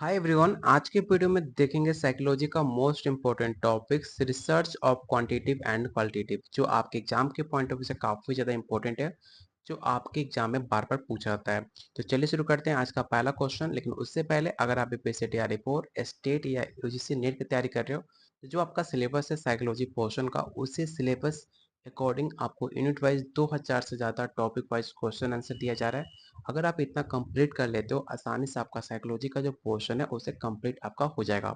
Hi everyone, आज के video में देखेंगे साइकोलॉजी का most important topics research of quantitative and qualitative, जो आपके एग्जाम के पॉइंट ऑफ व्यू से काफ़ी ज़्यादा इंपॉर्टेंट है, जो आपके एग्जाम में बार बार पूछा जाता है। तो चलिए शुरू करते हैं आज का पहला क्वेश्चन। लेकिन उससे पहले अगर आप यूपीएससी तैयारी फोर स्टेट या यूजीसी नेट की तैयारी कर रहे हो, तो जो आपका सिलेबस है साइकोलॉजी पोर्शन का, उसी सिलेबस अकॉर्डिंग आपको यूनिट वाइज 2000 से ज़्यादा टॉपिक वाइज क्वेश्चन आंसर दिया जा रहा है। अगर आप इतना कंप्लीट कर लेते हो, आसानी से आपका साइकोलॉजी का जो पोर्शन है उसे कंप्लीट आपका हो जाएगा।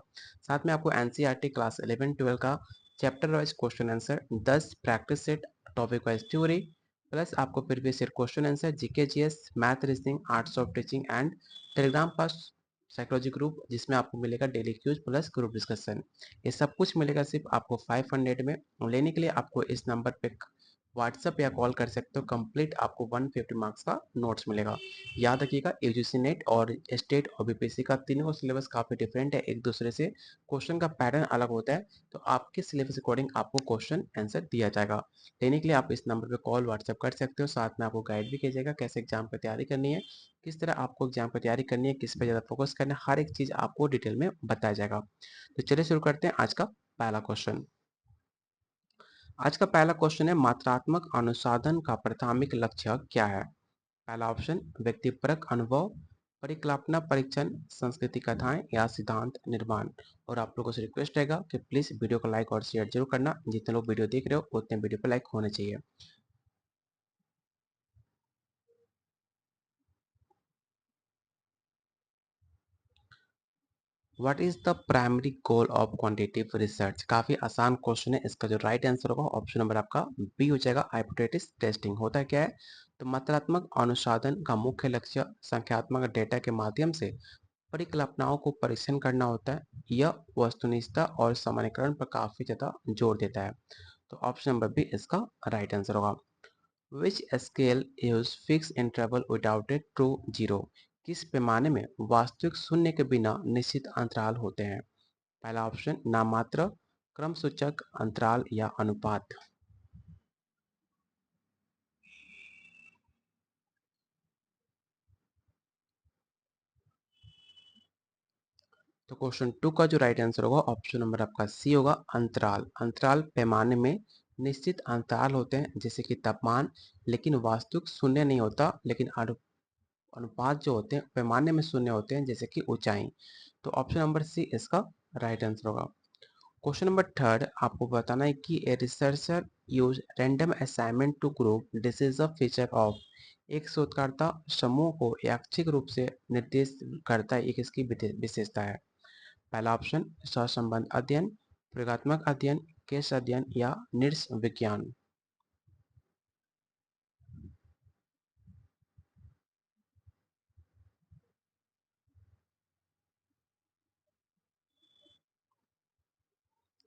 साथ में आपको एनसीईआरटी क्लास 11-12 का chapter wise question answer, 10 practice set topic wise theory, plus आपको previous year question answer, GK GS, math, reasoning, arts of teaching and Telegram पास साइकोलॉजी ग्रुप, जिसमें आपको मिलेगा daily quiz plus group discussion. ये सब कुछ मिलेगा सिर्फ आपको 500 में। लेने के लिए आपको इस नंबर पे व्हाट्सएप या कॉल कर सकते हो। कंप्लीट आपको 150 मार्क्स का नोट्स मिलेगा। याद रखिएगा, यूजीसी नेट और स्टेट और बीपीएससी का तीनों का सिलेबस काफ़ी डिफरेंट है एक दूसरे से। क्वेश्चन का पैटर्न अलग होता है, तो आपके सिलेबस अकॉर्डिंग आपको क्वेश्चन आंसर दिया जाएगा। लेने के लिए आप इस नंबर पर कॉल व्हाट्सएप कर सकते हो। साथ में आपको गाइड भी कीजिएगा कैसे एग्जाम की तैयारी करनी है, किस तरह आपको एग्जाम की तैयारी करनी है, किस पर ज़्यादा फोकस करना है, हर एक चीज़ आपको डिटेल में बताया जाएगा। तो चलिए शुरू करते हैं आज का पहला क्वेश्चन। आज का पहला क्वेश्चन है, मात्रात्मक अनुसाधन का प्राथमिक लक्ष्य क्या है? पहला ऑप्शन व्यक्तिपरक अनुभव, परिकल्पना परीक्षण, संस्कृति कथाएं या सिद्धांत निर्माण। और आप लोगों से रिक्वेस्ट रहेगा कि प्लीज वीडियो को लाइक और शेयर जरूर करना। जितने लोग वीडियो देख रहे हो उतने वीडियो पे लाइक होने चाहिए। What is the primary goal of quantitative research? काफी आसान क्वेश्चन है। इसका जो राइट आंसर होगा ऑप्शन नंबर आपका बी हो जाएगा। हाइपोथेसिस टेस्टिंग होता क्या है? तो मात्रात्मक अनुसाधन का मुख्य लक्ष्य संख्यात्मक डेटा के माध्यम से परिकल्पनाओं को परीक्षण करना होता है। यह वस्तुनिष्ठता और सामान्यीकरण पर काफी ज्यादा जोर देता है। तो ऑप्शन नंबर बी इसका राइट आंसर होगा। Which scale use fix interval without a true zero? किस पैमाने में वास्तविक शून्य के बिना निश्चित अंतराल होते हैं? पहला ऑप्शन नामात्र, क्रम सूचक, अंतराल या अनुपात। तो क्वेश्चन टू का जो राइट आंसर होगा ऑप्शन नंबर आपका सी होगा, अंतराल। अंतराल पैमाने में निश्चित अंतराल होते हैं, जैसे कि तापमान, लेकिन वास्तविक शून्य नहीं होता। लेकिन अनुपात जो होते हैं पैमाने में शून्य होते हैं, जैसे कि ऊंचाई। तो ऑप्शन नंबर सी इसका राइट आंसर होगा। क्वेश्चन नंबर थर्ड, आपको बताना है कि a researcher use random assignment to group this is a feature of. एक शोधकर्ता समूह को यादृच्छिक रूप से निर्देश करता है, एक इसकी विशेषता है। पहला ऑप्शन सहसंबंध अध्ययन, प्रयोगात्मक अध्ययन, केस अध्ययन या निरस विज्ञान।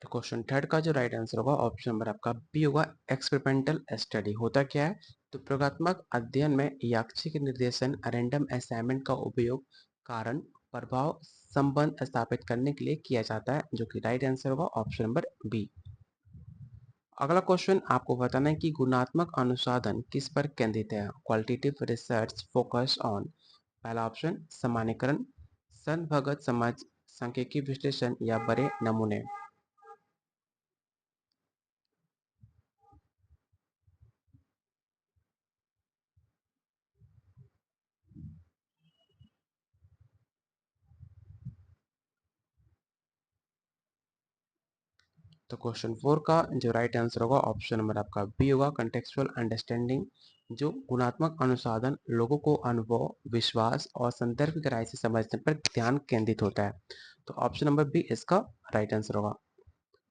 तो क्वेश्चन थर्ड का जो राइट आंसर होगा ऑप्शन नंबर आपका बी होगा, एक्सपेरिमेंटल स्टडी। होता क्या है? तो प्रयोगात्मक अध्ययन में यादृच्छिक निर्देशन, रैंडम असाइनमेंट का उपयोग कारण प्रभाव संबंध स्थापित करने के लिए किया जाता है, जो कि राइट आंसर होगा ऑप्शन नंबर बी। अगला क्वेश्चन आपको बताना है कि गुणात्मक अनुसाधन किस पर केंद्रित है? Qualitative research focus on. पहला ऑप्शन सामान्यीकरण, संभगत समझ, सांख्यिकीय विश्लेषण या बड़े नमूने। तो क्वेश्चन फोर का जो राइट आंसर होगा ऑप्शन नंबर आपका बी होगा, कंटेक्चुअल अंडरस्टैंडिंग। जो गुणात्मक अनुसाधन लोगों को अनुभव, विश्वास और संदर्भ की गहराई से समझने पर ध्यान केंद्रित होता है। तो ऑप्शन नंबर बी इसका राइट आंसर होगा।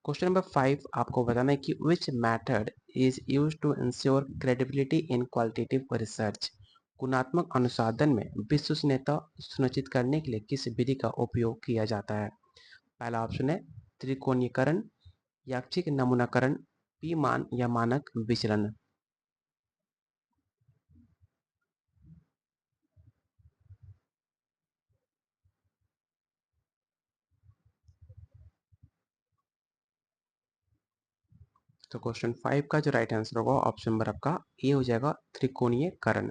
क्वेश्चन नंबर फाइव, आपको बताना है कि which method is use to ensure credibility in qualitative research? गुणात्मक अनुसाधन में विश्वसनीयता सुनिश्चित करने के लिए किस विधि का उपयोग किया जाता है? पहला ऑप्शन है त्रिकोणीकरण, यादृच्छिक नमूनाकरण, पी मान या मानक विचलन। तो क्वेश्चन फाइव का जो राइट आंसर होगा ऑप्शन नंबर आपका ए हो जाएगा, त्रिकोणीयकरण।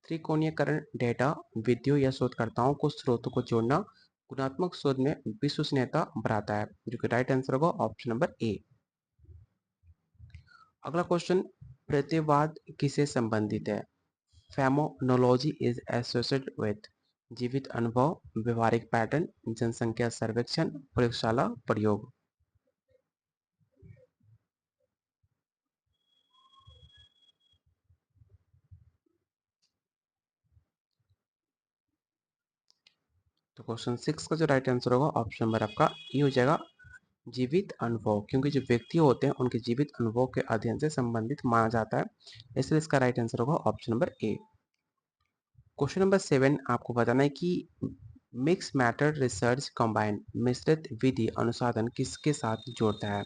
त्रिकोणीयकरण डेटा, विधियों या शोधकर्ताओं को स्रोतों को जोड़ना, गुणात्मक शोध में विश्वसनीयता बढ़ाता है, जो कि राइट आंसर होगा ऑप्शन नंबर ए। अगला क्वेश्चन, प्रतिवाद किससे संबंधित है? फेनोमेनोलॉजी इज एसोसिएटेड विथ जीवित अनुभव, व्यवहारिक पैटर्न, जनसंख्या सर्वेक्षण, प्रयोगशाला प्रयोग। तो क्वेश्चन 6 का जो राइट आंसर होगा ऑप्शन नंबर आपका ई हो जाएगा, जीवित अनुभव, क्योंकि जो व्यक्ति होते हैं उनके जीवित अनुभव के अध्ययन से संबंधित माना जाता है, इसलिए इसका राइट आंसर होगा option number A. Question number 7 आपको बताना है कि मिक्स मैटर रिसर्च कंबाइन मिश्रित विधि अनुसंधान किसके साथ जोड़ता है?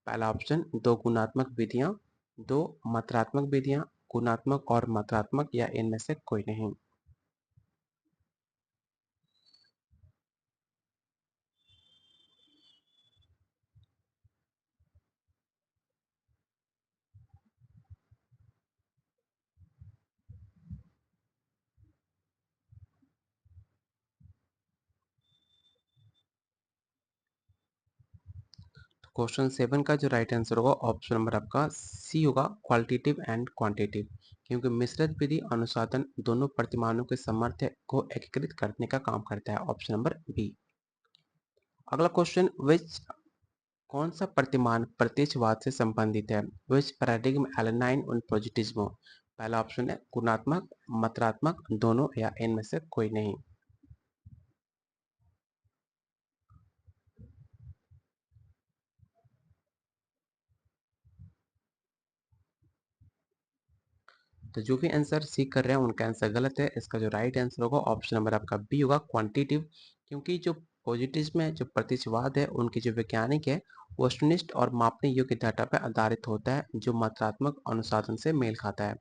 पहला ऑप्शन, दो गुणात्मक विधियां, दो मात्रात्मक विधियां, गुणात्मक और मात्रात्मक, या इनमें से कोई नहीं। क्वेश्चन 7 का जो राइट आंसर होगा ऑप्शन नंबर आपका सी होगा, क्वालिटेटिव एंड क्वांटिटेटिव, क्योंकि मिश्रित विधि अनुसाधन दोनों प्रतिमानों के सामर्थ्य को एकीकृत करने का काम करता है, ऑप्शन नंबर बी। अगला क्वेश्चन, विच कौन सा प्रतिमान प्रत्यक्षवाद से संबंधित है? विच पैराडिग्म एलाइन उन पॉजिटिज्मो? पहला ऑप्शन है गुणात्मक, मात्रात्मक, दोनों, या इनमें से कोई नहीं। तो जो भी आंसर सी कर रहे हैं उनका आंसर गलत है। इसका जो राइट आंसर होगा ऑप्शन नंबर आपका बी होगा, क्वांटिटिव, क्योंकि जो पॉजिटिव में जो प्रत्यक्षवाद है उनकी जो वैज्ञानिक है वस्तुनिष्ठ और मापने योग्य डाटा पर आधारित होता है, जो मात्रात्मक अनुसाधन से मेल खाता है।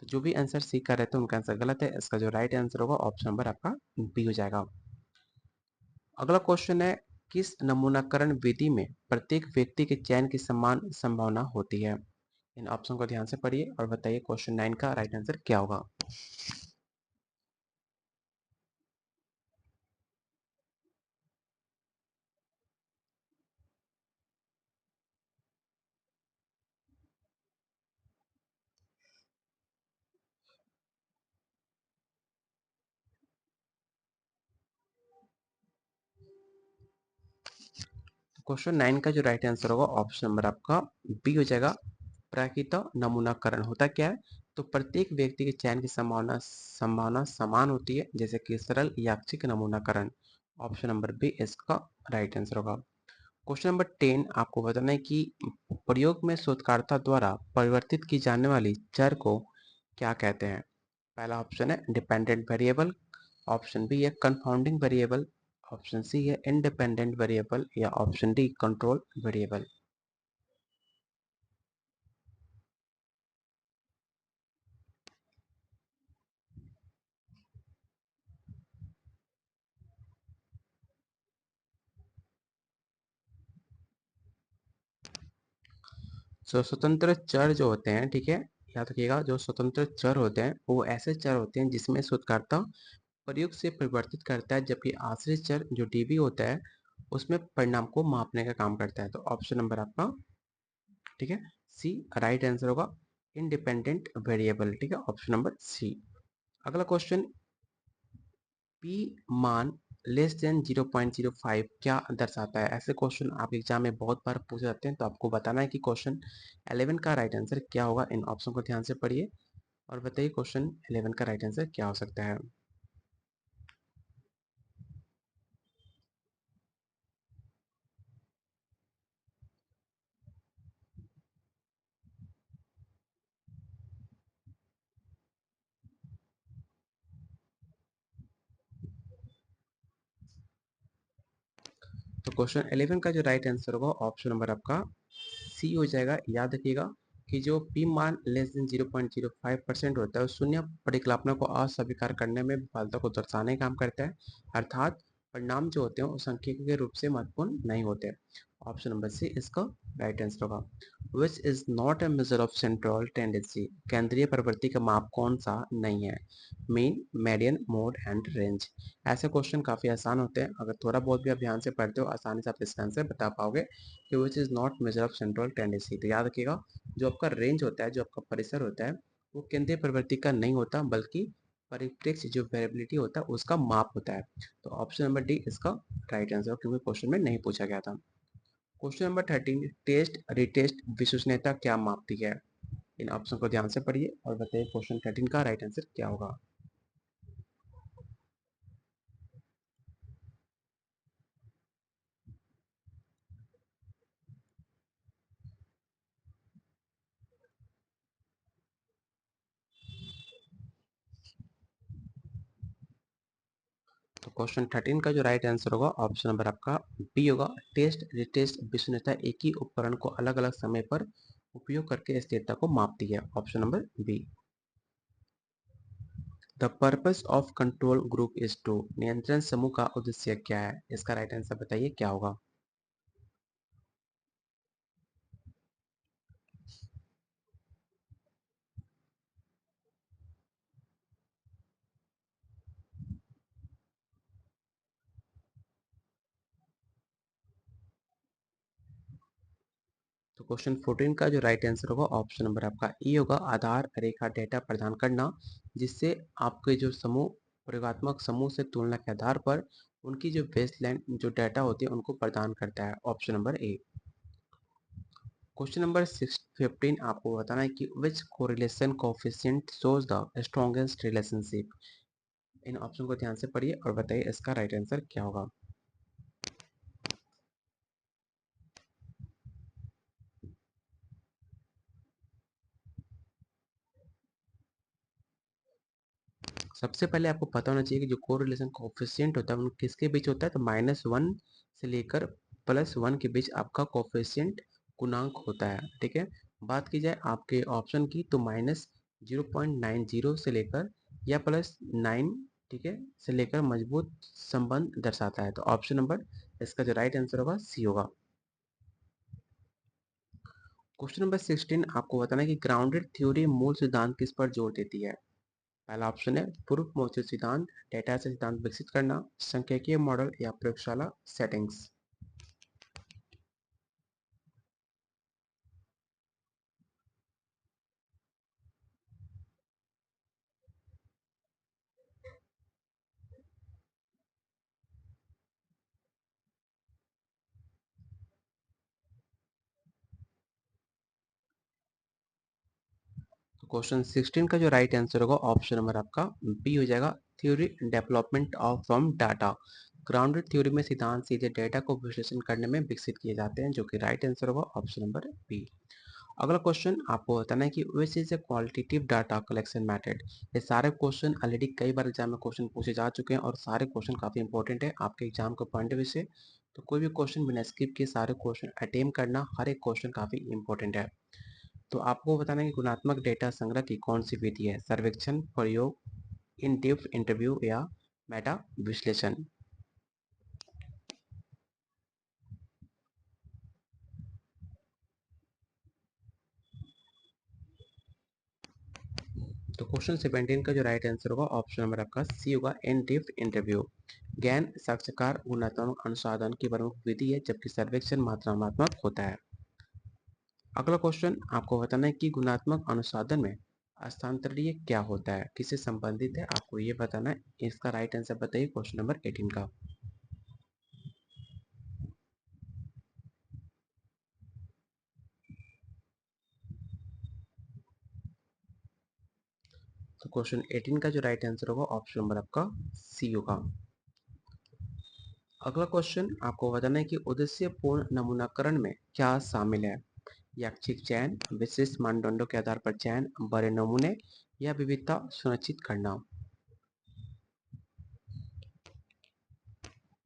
तो जो भी आंसर सी कर रहे थे उनका आंसर गलत है। इसका जो राइट आंसर होगा ऑप्शन नंबर आपका बी हो जाएगा। अगला क्वेश्चन है, किस नमूनाकरण विधि में प्रत्येक व्यक्ति के चयन की समान संभावना होती है? इन ऑप्शन को ध्यान से पढ़िए और बताइए क्वेश्चन 9 का राइट आंसर क्या होगा। क्वेश्चन 9 का जो राइट आंसर होगा ऑप्शन नंबर आपका बी हो जाएगा, प्राकृत नमूनाकरण। होता क्या है? तो प्रत्येक व्यक्ति के चयन की संभावना संभावना समान होती है, जैसे कि सरल यादृच्छिक नमूनाकरण। ऑप्शन नंबर बी इसका राइट आंसर होगा। क्वेश्चन नंबर 10 आपको बताना है कि प्रयोग में शोधकर्ता द्वारा परिवर्तित की जाने वाली चर को क्या कहते हैं? पहला ऑप्शन है डिपेंडेंट वेरिएबल, ऑप्शन बी है कंफाउंडिंग वेरिएबल, ऑप्शन सी है इंडिपेंडेंट वेरिएबल, या ऑप्शन डी कंट्रोल वेरिएबल। जो स्वतंत्र चर जो होते हैं, ठीक है, याद रखिएगा, जो स्वतंत्र चर होते हैं वो ऐसे चर होते हैं जिसमें शोधकर्ता प्रयोग से परिवर्तित करता है, जबकि आश्रित चर जो डीबी होता है उसमें परिणाम को मापने का काम करता है। तो ऑप्शन नंबर आपका, ठीक है, सी राइट आंसर होगा, इंडिपेंडेंट वेरिएबल, ठीक है, ऑप्शन नंबर सी। अगला क्वेश्चन, पी मान लेस देन 0.05 क्या दर्शाता है? ऐसे क्वेश्चन आपके एग्जाम में बहुत बार पूछे जाते हैं, तो आपको बताना है कि क्वेश्चन 11 का राइट आंसर क्या होगा। इन ऑप्शन को ध्यान से पढ़िए और बताइए क्वेश्चन 11 का राइट आंसर क्या हो सकता है। तो क्वेश्चन 11 का जो राइट आंसर होगा ऑप्शन नंबर आपका सी हो जाएगा। याद रखिएगा कि जो पी मान लेस देन 0.05% होता है, वो शून्य परिकल्पना को अस्वीकार करने में विफलता को दर्शाने का काम करता है, अर्थात परिणाम जो होते हैं वो सांख्यिकीय रूप से महत्वपूर्ण नहीं होते। ऑप्शन नंबर सी इसका राइट आंसर होगा। Which is not a measure of central tendency, केंद्रीय प्रवृत्ति का माप कौन सा नहीं है? Mean, median, mode and range. ऐसे क्वेश्चन काफी आसान होते हैं, अगर थोड़ा बहुत भी आप ध्यान से पढ़ते हो आसानी से आप इसका आंसर बता पाओगे कि which is not measure of central tendency. तो याद रखिएगा, जो आपका रेंज होता है, जो आपका परिसर होता है, वो केंद्रीय प्रवृत्ति का नहीं होता, बल्कि परिप्रेक्ष्य जो वेरिएबिलिटी होता है उसका माप होता है। तो ऑप्शन नंबर डी इसका राइट आंसर, क्योंकि क्वेश्चन में नहीं पूछा गया था। क्वेश्चन नंबर 13, टेस्ट रिटेस्ट विश्वसनीयता क्या मापती है? इन ऑप्शन को ध्यान से पढ़िए और बताइए क्वेश्चन 13 का राइट आंसर क्या होगा। तो क्वेश्चन 13 का जो राइट आंसर होगा ऑप्शन नंबर आपका बी होगा। टेस्ट रिटेस्ट विश्वसनीयता एक ही उपकरण को अलग अलग समय पर उपयोग करके स्थिरता को मापती है। Option number B. The purpose of control group is to, नियंत्रण समूह का उद्देश्य क्या है? इसका राइट आंसर बताइए क्या होगा। तो क्वेश्चन 14 का जो राइट आंसर होगा ऑप्शन नंबर आपका ई होगा। आधार रेखा डेटा प्रदान करना, जिससे आपके जो समूह प्रयोगात्मक समूह से तुलना के आधार पर उनकी जो बेसलाइन जो डाटा होती है उनको प्रदान करता है। Option number A. Question number 15 आपको बताना है कि which correlation coefficient shows the strongest relationship. इन ऑप्शन को ध्यान से पढ़िए और बताइए इसका राइट आंसर क्या होगा। सबसे पहले आपको पता होना चाहिए कि जो कोरिलेशन कोफिशिएंट होता है वो किसके बीच होता है, तो -1 से लेकर +1 के बीच आपका कोफिशिएंट गुणांक होता है। ठीक है, बात की जाए आपके ऑप्शन की तो -0.90 से लेकर या +9, ठीक है, से लेकर मजबूत संबंध दर्शाता है। तो ऑप्शन नंबर इसका जो राइट आंसर होगा सी होगा। क्वेश्चन नंबर 16 आपको बताना है कि ग्राउंडेड थ्योरी मूल सिद्धांत किस पर जोर देती है? पहला ऑप्शन है पूर्व मोचित सिद्धांत, डेटा से सिद्धांत विकसित करना, सांख्यिकीय मॉडल या प्रयोगशाला सेटिंग्स। तो क्वेश्चन 16 का जो राइट आंसर होगा ऑप्शन नंबर आपका बी हो जाएगा। Theory development of from data, grounded theory में सिद्धांत सीधे डेटा को विश्लेषण करने में विकसित किए जाते हैं, जो कि राइट आंसर होगा ऑप्शन नंबर बी। अगला क्वेश्चन आपको बताना है कि which is a qualitative data collection method. ये सारे क्वेश्चन ऑलरेडी कई बार एग्जाम में क्वेश्चन पूछे जा चुके हैं और सारे क्वेश्चन काफी इंपॉर्टेंट है आपके एग्जाम के पॉइंट ऑफ व्यू से। तो कोई भी क्वेश्चन बिना स्किप किए सारे क्वेश्चन अटेम्प्ट करना, हर एक क्वेश्चन काफी इंपॉर्टेंट है। तो आपको बताना है कि गुणात्मक डेटा संग्रह की कौन सी विधि है? सर्वेक्षण, प्रयोग, इन डेप्थ इंटरव्यू या मेटा विश्लेषण। तो क्वेश्चन 17 का जो राइट आंसर होगा ऑप्शन नंबर आपका सी होगा, इन डेप्थ इंटरव्यू। ज्ञान साक्षात्कार गुणात्मक अनुसंधान की प्रमुख विधि है, जबकि सर्वेक्षण मात्रात्मक होता है। अगला क्वेश्चन आपको बताना है कि गुणात्मक अनुसाधन में हस्तांतरणीय क्या होता है, किससे संबंधित है, आपको ये बताना है। इसका राइट आंसर बताइए क्वेश्चन नंबर 18 का। तो क्वेश्चन 18 का जो राइट आंसर होगा ऑप्शन नंबर आपका सी होगा। अगला क्वेश्चन आपको बताना है कि उद्देश्यपूर्ण नमूनाकरण में क्या शामिल है? यादृच्छिक चयन, विशिष्ट मानदंडों के आधार पर चयन, बड़े नमूने या विविधता सुनिश्चित करना।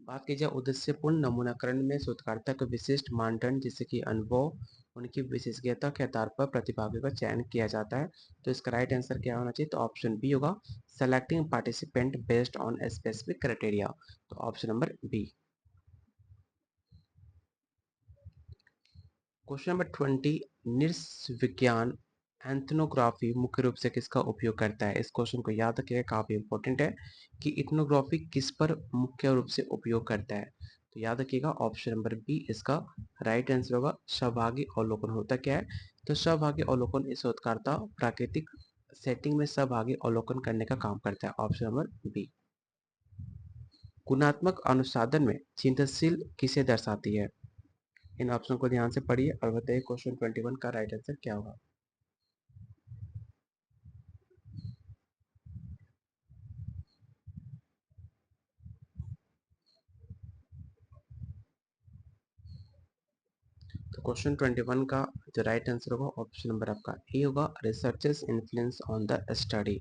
बात की जाए उद्देश्यपूर्ण नमूनाकरण में शोधकर्ता के विशिष्ट मानदंड जैसे कि अनुभव, उनकी विशेषज्ञता के आधार पर प्रतिभागियों का चयन किया जाता है। तो इसका राइट आंसर क्या होना चाहिए? तो ऑप्शन बी होगा, selecting participant based on specific criteria. तो option number B. Question number 20, नृविज्ञान एंथ्रोपोग्राफी मुख्य रूप से किसका उपयोग करता है? इस क्वेश्चन को याद रखिएगा, काफी इंपॉर्टेंट है कि इथनोग्राफी किस पर मुख्य रूप से उपयोग करता है। तो याद रखिएगा ऑप्शन नंबर बी इसका राइट आंसर होगा। सहभागी अवलोकन होता क्या है? तो सहभागी अवलोकन इस शोधकर्ता प्राकृतिक सेटिंग में सहभागी अवलोकन करने का काम करता है। Option number B. गुणात्मक अनुसाधन में चिंतनशील किसे दर्शाती है? इन ऑप्शन को ध्यान से पढ़िए और बताइए क्वेश्चन 21 का राइट आंसर क्या होगा। तो क्वेश्चन 21 का जो राइट आंसर होगा ऑप्शन नंबर आपका ए होगा, researchers influence on the study.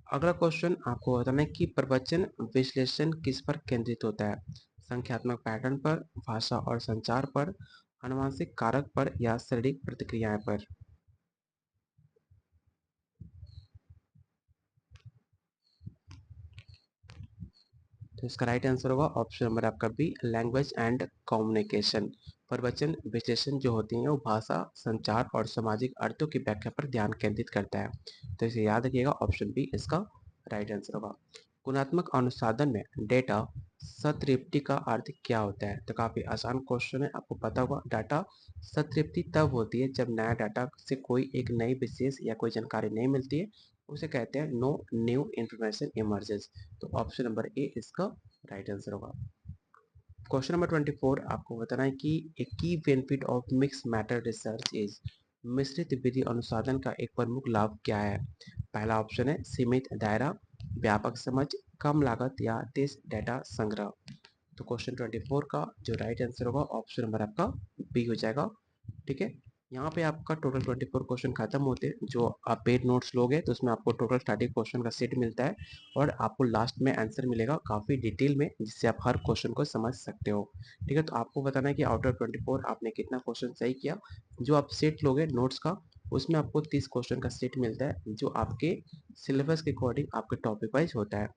अगला क्वेश्चन आपको बताना है कि प्रवचन विश्लेषण किस पर केंद्रित होता है? संख्यात्मक पैटर्न पर, भाषा और संचार पर, आनुवंशिक कारक पर या शारीरिक प्रतिक्रियाएं पर? तो इसका राइट आंसर होगा ऑप्शन नंबर आपका बी, लैंग्वेज एंड कम्युनिकेशन। प्रवचन विश्लेषण जो होती है वो भाषा, संचार और सामाजिक अर्थों की व्याख्या पर ध्यान केंद्रित करता है। तो इसे याद रखिएगा, ऑप्शन बी इसका राइट आंसर होगा। गुणात्मक अनुसाधन में डेटा सतृप्ति का अर्थ क्या होता है? तो काफी आसान क्वेश्चन है, आपको पता होगा। डाटा सतृप्ति तब होती है जब नया डाटा से कोई एक नई विशेष या कोई जानकारी नहीं मिलती है, उसे कहते हैं नो न्यू इंफॉर्मेशन इमर्जेस। तो ऑप्शन नंबर ए इसका राइट आंसर होगा। क्वेश्चन नंबर 24 आपको बताना है कि ए की benefit of mix matter research is. मिश्रित विधि अनुसंधान का एक प्रमुख लाभ क्या है? पहला ऑप्शन है सीमित दायरा, व्यापक समझ, कम लागत या तेज डेटा संग्रह। तो क्वेश्चन 24 का जो राइट आंसर होगा ऑप्शन नंबर आपका बी हो जाएगा। ठीक है, यहाँ पे आपका टोटल 24 क्वेश्चन खत्म होते हैं। जो आप पेड नोट्स लोगे तो उसमें आपको टोटल 30 क्वेश्चन का सेट मिलता है और आपको लास्ट में आंसर मिलेगा काफ़ी डिटेल में, जिससे आप हर क्वेश्चन को समझ सकते हो। ठीक है, तो आपको बताना है कि आउट ऑफ 24 आपने कितना क्वेश्चन सही किया। जो आप सेट लोगे नोट्स का, उसमें आपको 30 क्वेश्चन का सेट मिलता है जो आपके सिलेबस के अकॉर्डिंग आपके टॉपिक वाइज होता है।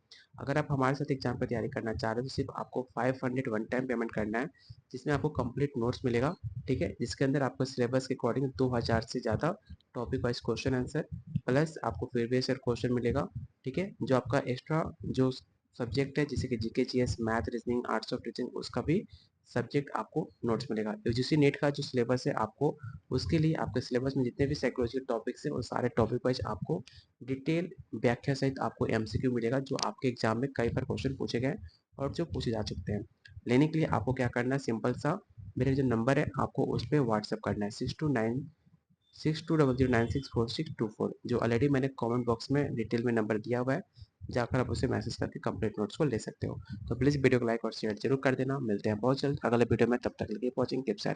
अगर आप हमारे साथ एग्जाम की तैयारी करना चाह रहे हो तो सिर्फ आपको 500 वन टाइम पेमेंट करना है, जिसमें आपको कंप्लीट नोट्स मिलेगा। ठीक है, जिसके अंदर आपको सिलेबस के अकॉर्डिंग 2000 से ज़्यादा topic wise question answer plus आपको प्रीवियस ईयर क्वेश्चन मिलेगा। ठीक है, जो आपका एक्स्ट्रा जो सब्जेक्ट है जैसे कि GK GS math reasoning arts of teaching, उसका भी सब्जेक्ट आपको नोट्स मिलेगा। यूजीसी नेट का जो सिलेबस है आपको, उसके लिए आपके सिलेबस में जितने भी साइकोलॉजिकल टॉपिक्स हैं वो सारे टॉपिक वाइज आपको डिटेल व्याख्या सहित आपको एमसीक्यू मिलेगा, जो आपके एग्जाम में कई बार क्वेश्चन पूछे गए और जो पूछे जा चुके हैं। लेने के लिए आपको क्या करना है, सिंपल सा मेरे जो नंबर है आपको उस पर व्हाट्सअप करना है 6290964624, जो ऑलरेडी मैंने कमेंट बॉक्स में डिटेल में नंबर दिया हुआ है, जाकर आप उसे मैसेज करके कंप्लीट नोट्स को ले सकते हो। तो प्लीज़ वीडियो को लाइक और शेयर जरूर कर देना। मिलते हैं बहुत जल्द अगले वीडियो में, तब तक के लिए वॉचिंग टिप्स।